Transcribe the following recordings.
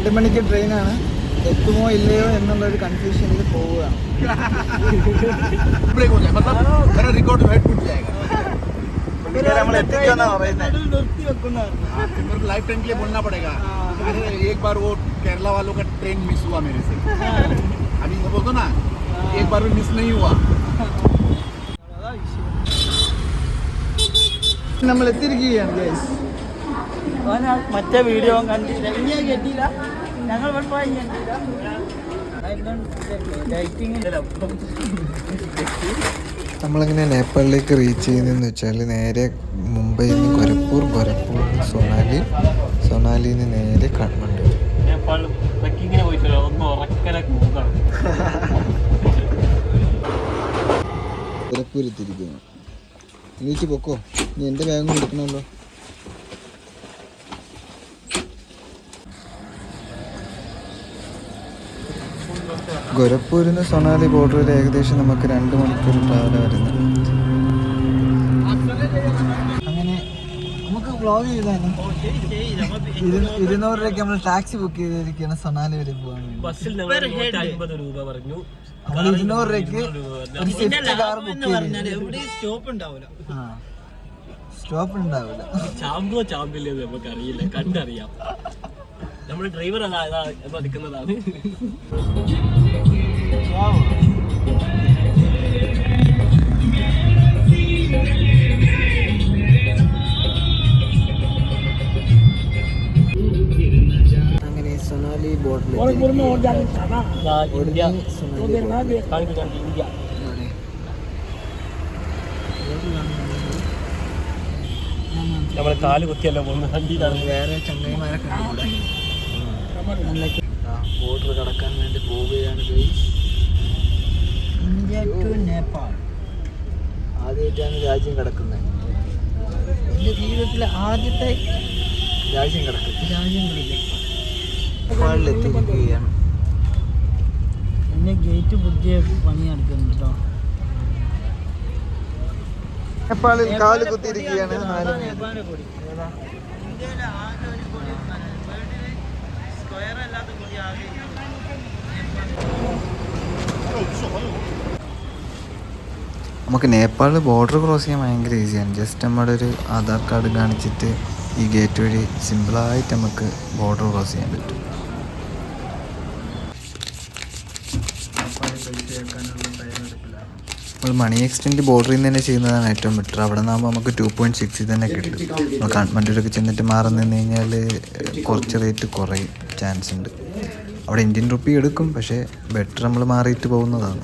2 മണിക്ക് ട്രെയിനാണ്. എത്തുമോ ഇല്ലയോ എന്നുള്ളൊരു കൺഫ്യൂഷനിൽ പോവുകയാണ്. നമ്മൾ എത്തിക്കാന്നാ പറയുന്നത്. लाइफ टाइम के लिए बोलना पड़ेगा. एक बार वो केरला वालों का ट्रेन मिस हुआ मेरे से. अभी बोलते ना, एक बार भी मिस नहीं हुआ. നമ്മൾ എത്തിയിരിക്കുകയാണ് ഗൈസ്. മറ്റേ വീഡിയോ കണ്ടില്ല, ഇനിയാ കേട്ടില്ല. ഞങ്ങൾ നമ്മളങ്ങനെ നേപ്പാളിലേക്ക് റീച്ച് ചെയ്യുന്നതെന്ന് വെച്ചാൽ നേരെ മുംബൈയിൽ നിന്ന് ഗോരഖ്പൂർ, ഗോരഖ്പൂർ സൊണാലി, സൊണാലിയിൽ നിന്ന് നേരെ കാഠ്മണ്ഡു. ഗോരഖ്പൂർ എത്തിയിരിക്കുന്നു. എണീച്ച് പൊക്കോ, നീ എൻ്റെ ബാഗും കൊടുക്കണമല്ലോ. ഗോരഖ്പൂരിൽ നിന്ന് സൊണാലി ബോർഡർ വരെ ഏകദേശം നമുക്ക് 2 മണിക്കൂർ ട്രാവൽ വരുന്നത്. അങ്ങനെ നമുക്ക് വ്ളോഗ് ചെയ്താലും 200 രൂപയ്ക്ക് നമ്മൾ ടാക്സി ബുക്ക് ചെയ്തിരിക്കുകയാണ് സൊണാലി വരെ പോകാൻ വേണ്ടി. ബസ്സിൽ 250 രൂപ പറഞ്ഞു. നമ്മൾ 200 രൂപയ്ക്ക് ഒരു സ്വിഫ്റ്റ് കാർ ബുക്ക് ചെയ്തു. സ്റ്റോപ്പ് ഉണ്ടാവില്ല. ചാമ്പോ ചാമ്പില്ലേ നമുക്ക് അറിയില്ല, കണ്ടറിയാം. നമ്മുടെ ഡ്രൈവർ നിൽക്കുന്നതാണ്. അങ്ങനെ സൊണാലി ബോർഡറിൽ നമ്മളെ കാല് കുത്തിയല്ല പോകുന്നത്. വണ്ടിയിലാണ്. വേറെ ചങ്ങായിമാരൊക്കെ ഉണ്ട്. ബോർഡർ കടക്കാൻ വേണ്ടി പോവുകയാണ്. India to Nepal. ആദ്യമായിട്ടാണ് രാജ്യം കിടക്കുന്നത്. എൻ്റെ ജീവിതത്തിലെ ആദ്യത്തെ രാജ്യം കിടക്കുന്നത്. നേപ്പാളിലെത്തിയിരിക്കുകയാണ്. എന്നെ ഗേറ്റ് പുതിയ പണി നടക്കുന്നുണ്ട് കേട്ടോ. നേപ്പാളിൽ കാല് കുത്തിയിരിക്കുകയാണ്. നമുക്ക് നേപ്പാൾ ബോർഡർ ക്രോസ് ചെയ്യാൻ ഭയങ്കര ഈസിയാണ്. ജസ്റ്റ് നമ്മുടെ ഒരു ആധാർ കാർഡ് കാണിച്ചിട്ട് ഈ ഗേറ്റ് വഴി സിമ്പിളായിട്ട് നമുക്ക് ബോർഡർ ക്രോസ് ചെയ്യാൻ പറ്റും. നമ്മൾ മണി എക്സ്റ്റെൻഡ് ബോർഡറിൽ നിന്ന് തന്നെ ചെയ്യുന്നതാണ് ഏറ്റവും ബെറ്റർ. അവിടെ നിന്നാകുമ്പോൾ നമുക്ക് 2.6 തന്നെ കിട്ടും. നമ്മൾ കാഠ്മണ്ഡൂരൊക്കെ ചെന്നിട്ട് മാറി നിന്ന് കഴിഞ്ഞാൽ കുറച്ച് റേറ്റ് കുറയും ചാൻസ് ഉണ്ട്. അവിടെ ഇന്ത്യൻ റുപ്പി എടുക്കും, പക്ഷേ ബെറ്റർ നമ്മൾ മാറിയിട്ട് പോകുന്നതാണ്.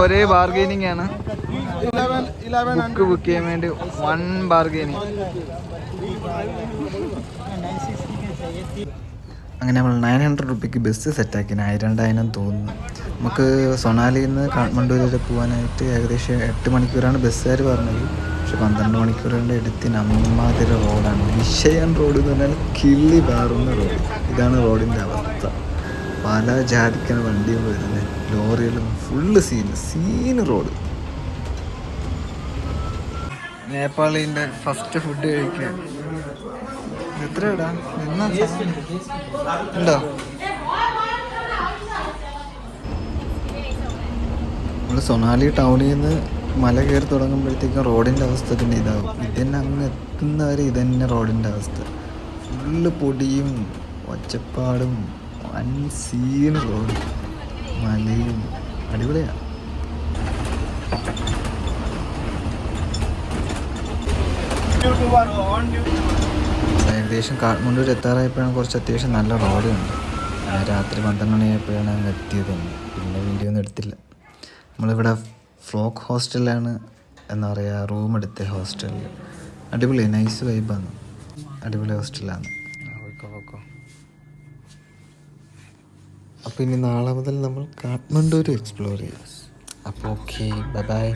ഒരേ ബാർഗെയിനിങ് ആണ്. ബുക്ക് ചെയ്യാൻ വേണ്ടി 1 ബാർഗെയിനിങ്. അങ്ങനെ നമ്മൾ 900 റുപ്പിക്ക് ബസ് സെറ്റാക്കി. 1000 തോന്നുന്നു. നമുക്ക് സൊണാലിയിൽ നിന്ന് കാഠ്മണ്ഡു വരെ പോകാനായിട്ട് ഏകദേശം 8 മണിക്കൂറാണ് ബസ്സുകാർ പറഞ്ഞത്. പക്ഷെ 12 മണിക്കൂറിൻ്റെ എടുത്തിന് അമ്മാതിരി റോഡാണ്. വിഷയം റോഡ് എന്ന് പറഞ്ഞാൽ കിള്ളി പാറുന്ന റോഡ്. ഇതാണ് റോഡിൻ്റെ അവസ്ഥ. പല ജാതിക്കാണ് വണ്ടികൾ വരുന്നത്, ലോറികളും ഫുള്ള് സീന് റോഡ്. നേപ്പാളിൻ്റെ ഫസ്റ്റ് ഫുഡ് കഴിക്കാൻ എത്ര ഇടാ ഉണ്ടോ? നമ്മൾ സൊണാലി ടൗണിൽ നിന്ന് മല കയറി തുടങ്ങുമ്പോഴത്തേക്കും റോഡിൻ്റെ അവസ്ഥ പിന്നെ ഇതാവും. ഇതന്നെ അങ്ങ് എത്തുന്നവരെ ഇതന്നെ റോഡിൻ്റെ അവസ്ഥ. ഫുള്ള് പൊടിയും ഒച്ചപ്പാടും സീന് റോഡ്, മലയും. അടിപൊളിയാണ്. ഏകദേശം കാഠ്മണ്ഡൂർ എത്താറായപ്പോഴാണ് കുറച്ച് അത്യാവശ്യം നല്ല റോഡ് ഉണ്ട്. രാത്രി 12 മണിയായപ്പോഴാണ് അങ്ങ് എത്തിയത്. പിന്നെ വീഡിയോ ഒന്നും എടുത്തില്ല. നമ്മളിവിടെ ഫ്ലോക്ക് ഹോസ്റ്റലിലാണ് എന്താ പറയുക റൂം എടുത്ത ഹോസ്റ്റലിൽ. അടിപൊളി നൈസ് വൈബാണ്. അടിപൊളി ഹോസ്റ്റലാണ്. അപ്പോൾ ഇനി നാളെ മുതൽ നമ്മൾ കാഠ്മണ്ഡൂർ എക്സ്പ്ലോർ ചെയ്യാം. അപ്പോൾ ഓക്കെ, ബൈ ബൈ.